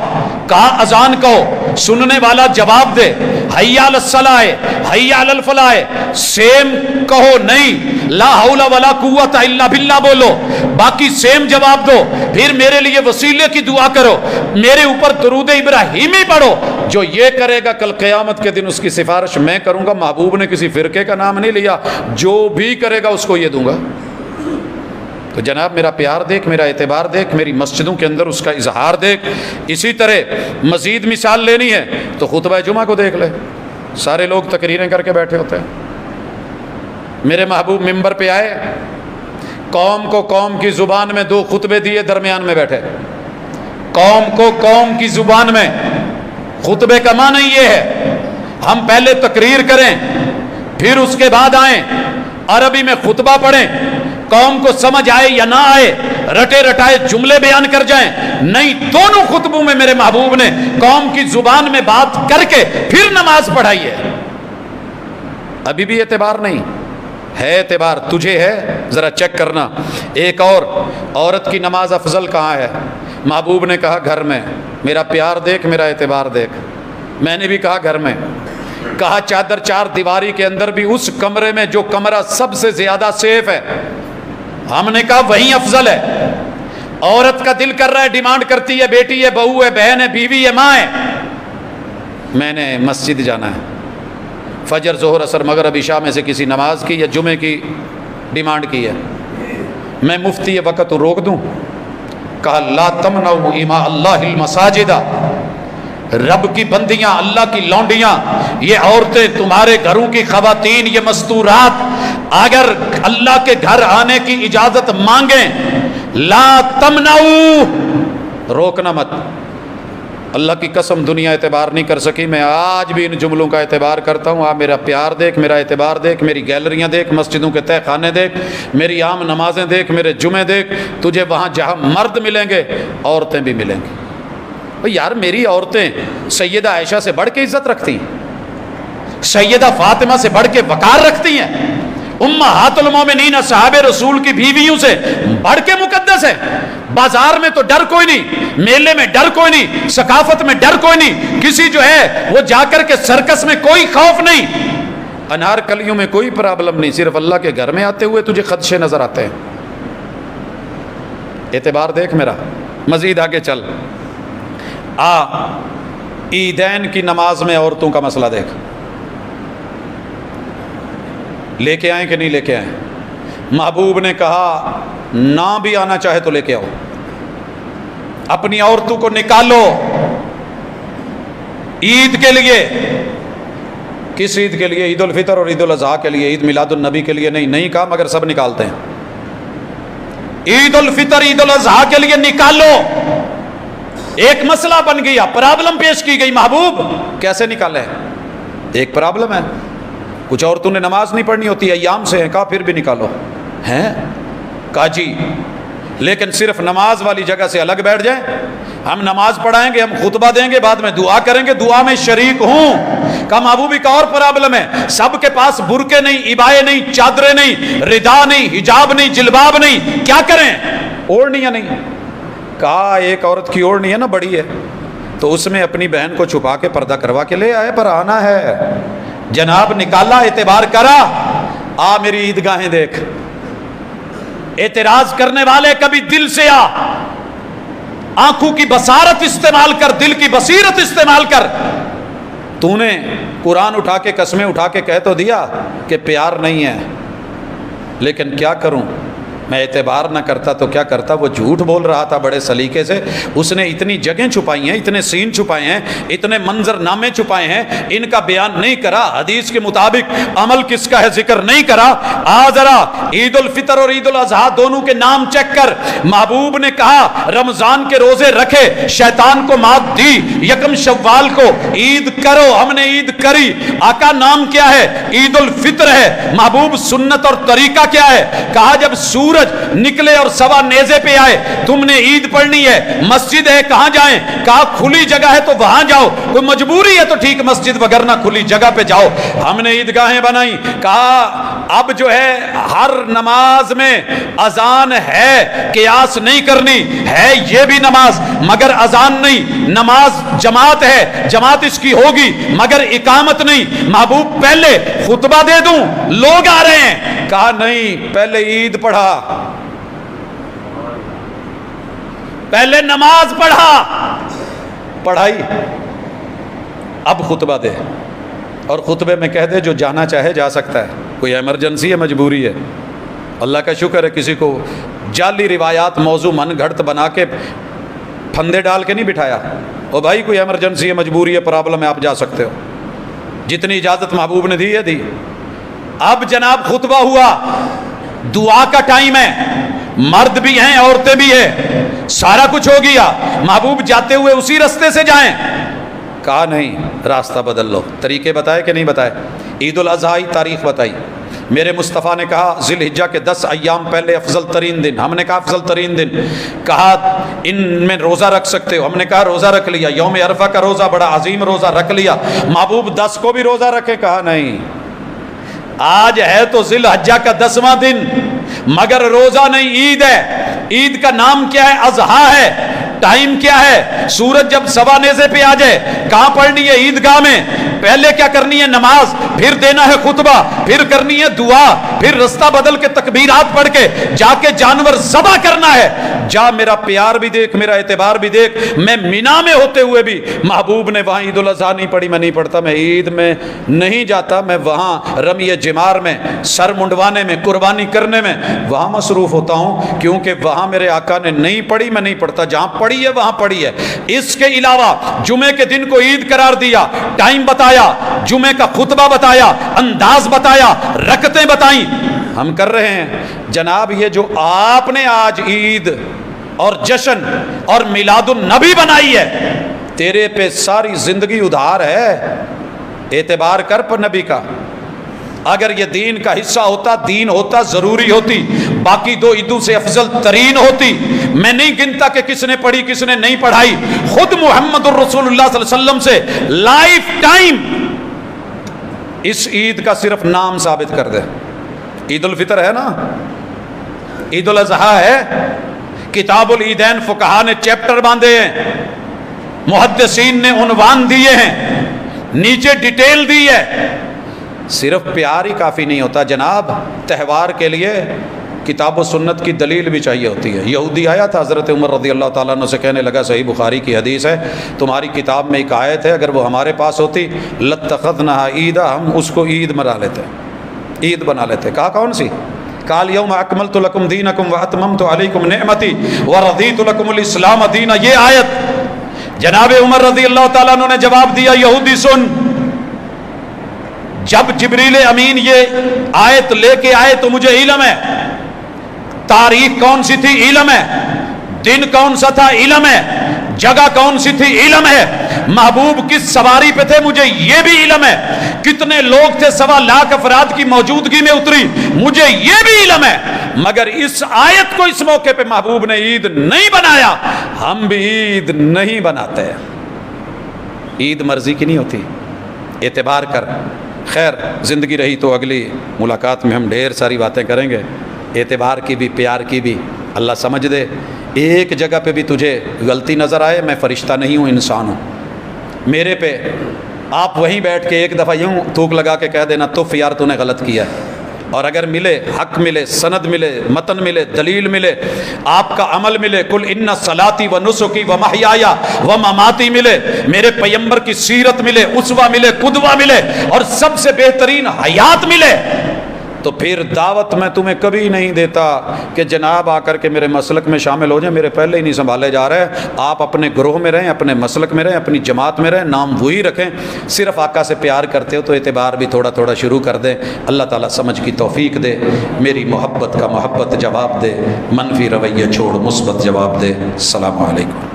کہا اذان کہو، سننے والا جواب دے، حی علی الصلاۃ حی علی الفلاح، سیم کہو نہیں، لا حول ولا قوت الا باللہ بولو، باقی سیم جواب دو، پھر میرے لیے وسیلے کی دعا کرو، میرے اوپر درود ابراہیمی پڑھو۔ جو یہ کرے گا کل قیامت کے دن اس کی سفارش میں کروں گا۔ محبوب نے کسی فرقے کا نام نہیں لیا، جو بھی کرے گا اس کو یہ دوں گا۔ تو جناب میرا پیار دیکھ، میرا اعتبار دیکھ، میری مسجدوں کے اندر اس کا اظہار دیکھ۔ اسی طرح مزید مثال لینی ہے تو خطبہ جمعہ کو دیکھ لے، سارے لوگ تقریریں کر کے بیٹھے ہوتے ہیں، میرے محبوب ممبر پہ آئے، قوم کو قوم کی زبان میں 2 خطبے دیے، درمیان میں بیٹھے۔ قوم کو قوم کی زبان میں، خطبے کا معنی یہ ہے ہم پہلے تقریر کریں پھر اس کے بعد آئیں، عربی میں خطبہ پڑھیں، قوم کو سمجھ آئے یا نہ آئے، رٹے رٹائے جملے بیان کر جائیں، نہیں، دونوں خطبوں میں میرے محبوب نے قوم کی زبان میں بات کر کے پھر نماز پڑھائی ہے۔ ابھی بھی اعتبار نہیں ہے، اعتبار تجھے ہے، ذرا چیک کرنا۔ ایک اور، عورت کی نماز افضل کہاں ہے؟ محبوب نے کہا گھر میں، میرا پیار دیکھ، میرا اعتبار دیکھ۔ میں نے بھی کہا گھر میں، کہا چادر 4 دیواری کے اندر بھی اس کمرے میں جو کمرہ سب سے زیادہ سیف ہے، ہم نے کہا وہیں افضل ہے۔ عورت کا دل کر رہا ہے، ڈیمانڈ کرتی ہے، بیٹی ہے، بہو ہے، بہن ہے، بیوی ہے، ماں ہے، میں نے مسجد جانا ہے، فجر ظہر عصر مغرب عشاء میں سے کسی نماز کی یا جمعے کی ڈیمانڈ کی ہے، میں مفتی وقت روک دوں؟ کہا لا تمنعوا اماء اللہ المساجد، رب کی بندیاں، اللہ کی لونڈیاں، یہ عورتیں، تمہارے گھروں کی خواتین، یہ مستورات اگر اللہ کے گھر آنے کی اجازت مانگیں، لا تمنعوا، روکنا مت۔ اللہ کی قسم دنیا اعتبار نہیں کر سکی، میں آج بھی ان جملوں کا اعتبار کرتا ہوں۔ آپ میرا پیار دیکھ، میرا اعتبار دیکھ، میری گیلریاں دیکھ، مسجدوں کے تہہ خانے دیکھ، میری عام نمازیں دیکھ، میرے جمعے دیکھ، تجھے وہاں جہاں مرد ملیں گے عورتیں بھی ملیں گی۔ یار میری عورتیں سیدہ عائشہ سے بڑھ کے عزت رکھتی ہیں، سیدہ فاطمہ سے بڑھ کے وقار رکھتی ہیں، امہات المومنین صحابہ رسول کی بیویوں سے بڑھ کے مقدس ہے۔ بازار میں تو ڈر کوئی نہیں، میلے میں ڈر کوئی نہیں، ثقافت میں ڈر کوئی نہیں، کسی جو ہے وہ جا کر کے سرکس میں کوئی خوف نہیں، انار کلیوں میں کوئی پرابلم نہیں، صرف اللہ کے گھر میں آتے ہوئے تجھے خدشے نظر آتے ہیں۔ اعتبار دیکھ میرا۔ مزید آگے چل، عیدین کی نماز میں عورتوں کا مسئلہ دیکھ، لے کے آئیں کہ نہیں لے کے آئیں؟ محبوب نے کہا نہ بھی آنا چاہے تو لے کے آؤ، اپنی عورتوں کو نکالو عید کے لیے۔ کس عید کے لیے؟ عید الفطر اور عید الاضحیٰ کے لیے، عید میلاد النبی کے لیے نہیں کہا، مگر سب نکالتے ہیں۔ عید الفطر عید الاضحیٰ کے لیے نکالو، ایک مسئلہ بن گیا، پرابلم پیش کی گئی، محبوب کیسے نکالے؟ ایک پرابلم ہے، کچھ عورتوں نے نماز نہیں پڑھنی ہوتی، ایام سے ہیں، کہا پھر بھی نکالو ہیں، کہا جی لیکن صرف نماز والی جگہ سے الگ بیٹھ جائیں، ہم نماز پڑھائیں گے، ہم خطبہ دیں گے، بعد میں دعا کریں گے، دعا میں شریک ہوں۔ کہا محبوبی کا اور پرابلم ہے، سب کے پاس برقعے نہیں، عبائے نہیں، چادریں نہیں، ردا نہیں، حجاب نہیں، جلباب نہیں، کیا کریں؟ اوڑھنیاں نہیں، کہا ایک عورت کی اوڑھ نہیں ہے نا بڑی ہے، تو اس میں اپنی بہن کو چھپا کے پردہ کروا کے لے آئے، پر آنا ہے۔ جناب نکالا، اعتبار کرا، آ میری عیدگاہیں دیکھ۔ اعتراض کرنے والے کبھی دل سے آ، آنکھوں کی بصارت استعمال کر، دل کی بصیرت استعمال کر۔ تو نے قرآن اٹھا کے قسمیں اٹھا کے کہہ تو دیا کہ پیار نہیں ہے، لیکن کیا کروں، میں اعتبار نہ کرتا تو کیا کرتا، وہ جھوٹ بول رہا تھا بڑے سلیقے سے، اس نے اتنی جگہیں چھپائی ہیں، اتنے سین چھپائے ہیں، اتنے منظر نامے چھپائے ہیں، ان کا بیان نہیں کرا، حدیث کے مطابق عمل کس کا ہے ذکر نہیں کرا۔ آ ذرا عید الفطر اور عید الاضحیٰ دونوں کے نام چیک کر۔ محبوب نے کہا رمضان کے روزے رکھے، شیطان کو مات دی، یکم شوال کو عید کرو، ہم نے عید کری۔ آقا نام کیا ہے؟ عید الفطر ہے۔ محبوب سنت اور طریقہ کیا ہے؟ کہا جب سورج نکلے اور سوا نیزے پہ آئے تم نے عید پڑھنی ہے، مسجد ہے کہاں جائیں؟ کہا کھلی جگہ ہے تو وہاں جاؤ، کوئی مجبوری ہے تو ٹھیک مسجد، وگرنہ کھلی جگہ پہ جاؤ۔ ہم نے عیدگاہیں بنائی۔ کہا اب جو ہے ہر نماز میں اذان ہے، قیاس نہیں کرنی ہے، یہ بھی نماز مگر اذان نہیں، نماز جماعت ہے، جماعت اس کی ہوگی مگر اقامت نہیں۔ محبوب پہلے خطبہ دے دوں، لوگ آ رہے ہیں۔ کہا نہیں، پہلے عید پڑھا، پہلے نماز پڑھائی، اب خطبہ دے، اور خطبے میں کہہ دے جو جانا چاہے جا سکتا ہے، کوئی ایمرجنسی ہے، مجبوری ہے۔ اللہ کا شکر ہے کسی کو جعلی روایات موضوع من گھڑت بنا کے پھندے ڈال کے نہیں بٹھایا، او بھائی کوئی ایمرجنسی ہے، مجبوری ہے، پرابلم ہے، آپ جا سکتے ہو۔ جتنی اجازت محبوب نے دی ہے دی۔ اب جناب خطبہ ہوا، دعا کا ٹائم ہے، مرد بھی ہیں عورتیں بھی ہیں، سارا کچھ ہو گیا۔ محبوب جاتے ہوئے اسی راستے سے جائیں؟ کہا نہیں، راستہ بدل لو۔ طریقے بتائے کہ نہیں بتائے؟ عید الاضحیٰ تاریخ بتائی، میرے مصطفیٰ نے کہا ذی الحجہ کے 10 ایام پہلے افضل ترین دن، ہم نے کہا افضل ترین دن، کہا ان میں روزہ رکھ سکتے ہو، ہم نے کہا روزہ رکھ لیا۔ یوم عرفہ کا روزہ بڑا عظیم روزہ رکھ لیا۔ محبوب 10 کو بھی روزہ رکھے؟ کہا نہیں، آج ہے تو ذی الحجہ کا 10واں دن مگر روزہ نہیں، عید ہے۔ عید کا نام کیا ہے؟ اضحیٰ ہے۔ ٹائم کیا ہے؟ سورج جب سوا نیزے پہ آ جائے۔ کہاں پڑھنی ہے؟ عیدگاہ میں۔ پہلے کیا کرنی ہے؟ نماز، پھر دینا ہے خطبہ، پھر کرنی ہے دعا، پھر رستہ بدل کے تکبیرات پڑھ کے جا کے جانور ذبح کرنا ہے۔ جا میرا پیار بھی دیکھ، میرا اعتبار بھی دیکھ۔ میں مینا میں ہوتے ہوئے بھی محبوب نے وہاں عید الاضحیٰ نہیں پڑھی، میں نہیں پڑھتا، میں عید میں نہیں جاتا، میں وہاں رمی جمار میں، سر منڈوانے میں، قربانی کرنے میں وہاں مصروف ہوتا ہوں، کیونکہ وہاں میرے آقا نے نہیں پڑھی، میں نہیں پڑھتا۔ جہاں پڑھی ہے وہاں پڑھی ہے۔ اس کے علاوہ جمعے کے دن کو عید قرار دیا، ٹائم بتایا، جمعے کا خطبہ بتایا، انداز بتایا، رکعتیں بتائیں، ہم کر رہے ہیں۔ جناب یہ جو آپ نے آج عید اور جشن اور میلاد النبی بنائی ہے، تیرے پہ ساری زندگی ادھار ہے، اعتبار کر پر نبی کا۔ اگر یہ دین کا حصہ ہوتا، دین ہوتا، ضروری ہوتی، باقی 2 عیدوں سے افضل ترین ہوتی۔ میں نہیں گنتا کہ کس نے پڑھی کس نے نہیں پڑھائی، خود محمد الرسول اللہ صلی اللہ علیہ وسلم سے لائف ٹائم اس عید کا صرف نام ثابت کر دے۔ عید الفطر ہے نا، عید الاضحیٰ ہے، کتاب العیدین فقہا نے چیپٹر باندھے ہیں، محدثین نے عنوان دیے ہیں، نیچے ڈیٹیل دی ہے۔ صرف پیار ہی کافی نہیں ہوتا جناب، تہوار کے لیے کتاب و سنت کی دلیل بھی چاہیے ہوتی ہے۔ یہودی آیا تھا حضرت عمر رضی اللہ تعالیٰ عنہ سے، کہنے لگا صحیح بخاری کی حدیث ہے، تمہاری کتاب میں ایک آیت ہے، اگر وہ ہمارے پاس ہوتی لاتخذناها عیدا، ہم اس کو عید منا لیتے، عید بنا لیتے۔ کہا کون سی؟ کہا الیوم اکملت لکم دینکم واتممت علیکم نعمتی ورضیت لکم الاسلام دینا۔ یہ آیت جناب عمر رضی اللہ تعالیٰ عنہ نے جواب دیا، یہودی سن، جب جبریل امین یہ آیت لے کے آئے تو مجھے علم ہے، تاریخ کون سی تھی علم ہے، دن کون سا تھا علم ہے، جگہ کون سی تھی علم ہے، محبوب کس سواری پہ تھے مجھے یہ بھی علم ہے، کتنے لوگ تھے 1.25 لاکھ افراد کی موجودگی میں اتری مجھے یہ بھی علم ہے، مگر اس آیت کو اس موقع پہ محبوب نے عید نہیں بنایا۔ ہم بھی عید نہیں بناتے، عید مرضی کی نہیں ہوتی، اعتبار کر۔ خیر زندگی رہی تو اگلی ملاقات میں ہم ڈھیر ساری باتیں کریں گے، اعتبار کی بھی، پیار کی بھی، اللہ سمجھ دے۔ ایک جگہ پہ بھی تجھے غلطی نظر آئے، میں فرشتہ نہیں ہوں، انسان ہوں، میرے پہ آپ وہیں بیٹھ کے ایک دفعہ یوں تھوک لگا کے کہہ دینا تف یار تو نے غلط کیا ہے، اور اگر ملے، حق ملے، سند ملے، متن ملے، دلیل ملے، آپ کا عمل ملے، کل ان صلاتی و نسکی و محیایا و مماتی ملے، میرے پیمبر کی سیرت ملے، اسوہ ملے، قدوہ ملے، اور سب سے بہترین حیات ملے، تو پھر دعوت میں تمہیں کبھی نہیں دیتا کہ جناب آ کر کے میرے مسلک میں شامل ہو جائیں، میرے پہلے ہی نہیں سنبھالے جا رہے، آپ اپنے گروہ میں رہیں، اپنے مسلک میں رہیں، اپنی جماعت میں رہیں، نام وہی رکھیں، صرف آقا سے پیار کرتے ہو تو اعتبار بھی تھوڑا تھوڑا شروع کر دیں، اللہ تعالیٰ سمجھ کی توفیق دے، میری محبت کا محبت جواب دے، منفی رویہ چھوڑ مثبت جواب دے۔ السلام علیکم۔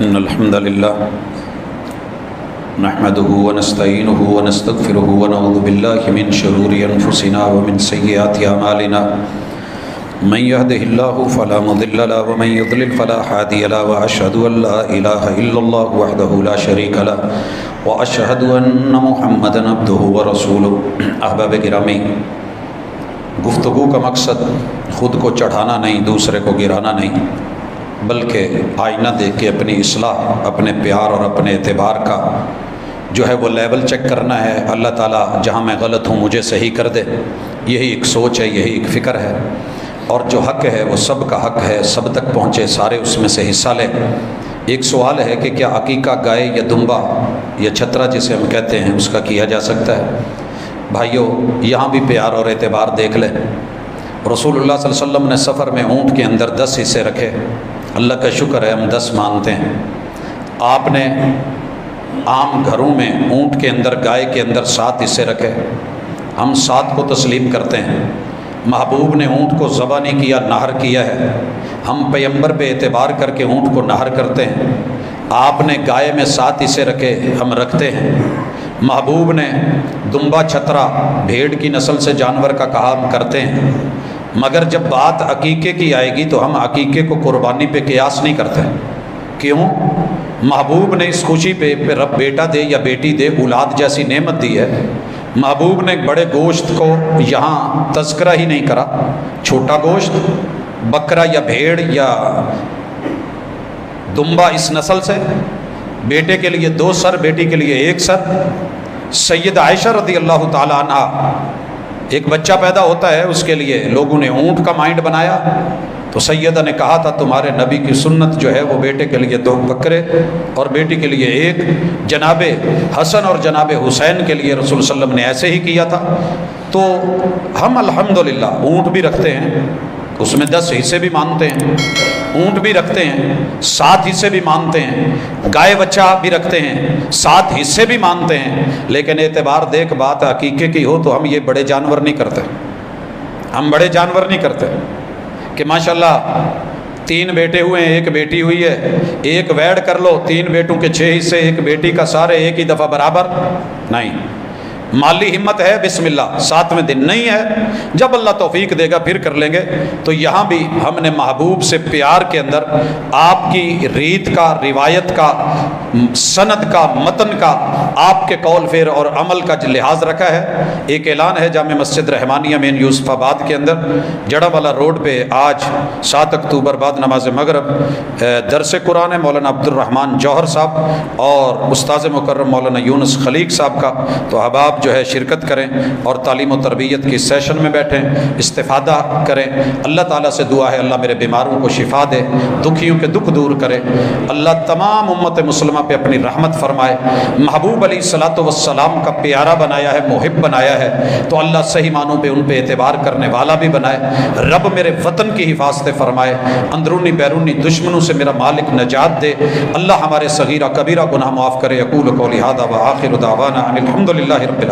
ان الحمد للہ نحمده ونستعینه ونستغفره ونعوذ باللہ من شرور انفسنا ومن سیئات اعمالنا من يهده الله فلا مضل له ومن يضلل فلا هادي له واشهد ان لا اله الا الله وحده لا شريك له واشهد ان محمدا عبده ورسوله۔ احباب گرامی، گفتگو کا مقصد خود کو چڑھانا نہیں، دوسرے کو گرانا نہیں، بلکہ آئینہ دیکھ کے اپنی اصلاح، اپنے پیار اور اپنے اعتبار کا جو ہے وہ لیول چیک کرنا ہے۔ اللہ تعالیٰ جہاں میں غلط ہوں مجھے صحیح کر دے، یہی ایک سوچ ہے، یہی ایک فکر ہے، اور جو حق ہے وہ سب کا حق ہے، سب تک پہنچے، سارے اس میں سے حصہ لیں۔ ایک سوال ہے کہ کیا عقیقہ گائے یا دمبا یا چھترا جسے ہم کہتے ہیں اس کا کیا جا سکتا ہے؟ بھائیو، یہاں بھی پیار اور اعتبار دیکھ لیں۔ رسول اللہ صلی اللہ علیہ وسلم نے سفر میں اونٹ کے اندر 10 حصے رکھے، اللہ کا شکر ہے ہم 10 مانتے ہیں۔ آپ نے عام گھروں میں اونٹ کے اندر، گائے کے اندر 7 حصے رکھے، ہم 7 کو تسلیم کرتے ہیں۔ محبوب نے اونٹ کو ذبح نہیں کیا، نہر کیا ہے، ہم پیمبر پہ اعتبار کر کے اونٹ کو نہر کرتے ہیں۔ آپ نے گائے میں 7 حصے رکھے، ہم رکھتے ہیں۔ محبوب نے دمبا، چھترا، بھیڑ کی نسل سے جانور کا کہا، ہم کرتے ہیں۔ مگر جب بات عقیقے کی آئے گی تو ہم عقیقے کو قربانی پہ قیاس نہیں کرتے۔ کیوں؟ محبوب نے اس خوشی پہ رب بیٹا دے یا بیٹی دے، اولاد جیسی نعمت دی ہے، محبوب نے بڑے گوشت کو یہاں تذکرہ ہی نہیں کرا۔ چھوٹا گوشت، بکرا یا بھیڑ یا دمبا اس نسل سے، بیٹے کے لیے 2 سر، بیٹی کے لیے 1 سر۔ سید عائشہ رضی اللہ تعالی عنہ، ایک بچہ پیدا ہوتا ہے، اس کے لیے لوگوں نے اونٹ کا مائنڈ بنایا، تو سیدہ نے کہا تھا تمہارے نبی کی سنت جو ہے وہ بیٹے کے لیے 2 بکرے اور بیٹی کے لیے 1۔ جناب حسن اور جناب حسین کے لیے رسول صلی اللہ علیہ وسلم نے ایسے ہی کیا تھا۔ تو ہم الحمدللہ اونٹ بھی رکھتے ہیں، اس میں 10 حصے بھی مانتے ہیں، اونٹ بھی رکھتے ہیں، 7 حصے بھی مانتے ہیں، گائے بچہ بھی رکھتے ہیں، 7 حصے بھی مانتے ہیں، لیکن اعتبار دیکھ بات عقیقے کی ہو تو ہم یہ بڑے جانور نہیں کرتے، ہم بڑے جانور نہیں کرتے کہ ماشاءاللہ 3 بیٹے ہوئے ہیں، 1 بیٹی ہوئی ہے، 1 ویڈ کر لو، 3 بیٹوں کے 6 حصے، 1 بیٹی کا سارے ایک ہی دفعہ برابر نہیں۔ مالی ہمت ہے بسم اللہ، 7ویں دن نہیں ہے، جب اللہ توفیق دے گا پھر کر لیں گے۔ تو یہاں بھی ہم نے محبوب سے پیار کے اندر آپ کی ریت کا، روایت کا، سند کا، متن کا، آپ کے قول فعل اور عمل کا لحاظ رکھا ہے۔ ایک اعلان ہے جامع مسجد رحمانیہ مین یوسف آباد کے اندر، جڑا والا روڈ پہ آج 7 اکتوبر بعد نماز مغرب درس قرآن مولانا عبد الرحمن جوہر صاحب اور استاذ مکرم مولانا یونس خلیق صاحب کا، تو احباب جو ہے شرکت کریں اور تعلیم و تربیت کی سیشن میں بیٹھیں، استفادہ کریں۔ اللہ تعالیٰ سے دعا ہے اللہ میرے بیماروں کو شفا دے، دکھیوں کے دکھ دور کرے، اللہ تمام امت مسلمہ پہ اپنی رحمت فرمائے۔ محبوب علیہ الصلوۃ والسلام کا پیارا بنایا ہے، محب بنایا ہے، تو اللہ صحیح معنوں پہ ان پہ اعتبار کرنے والا بھی بنائے۔ رب میرے وطن کی حفاظت فرمائے، اندرونی بیرونی دشمنوں سے میرا مالک نجات دے۔ اللہ ہمارے صغیرہ کبیرہ گناہ معاف کرے۔ اقول قولی ھذا وآخر دعوانا ان الحمد للہ رب العالمین۔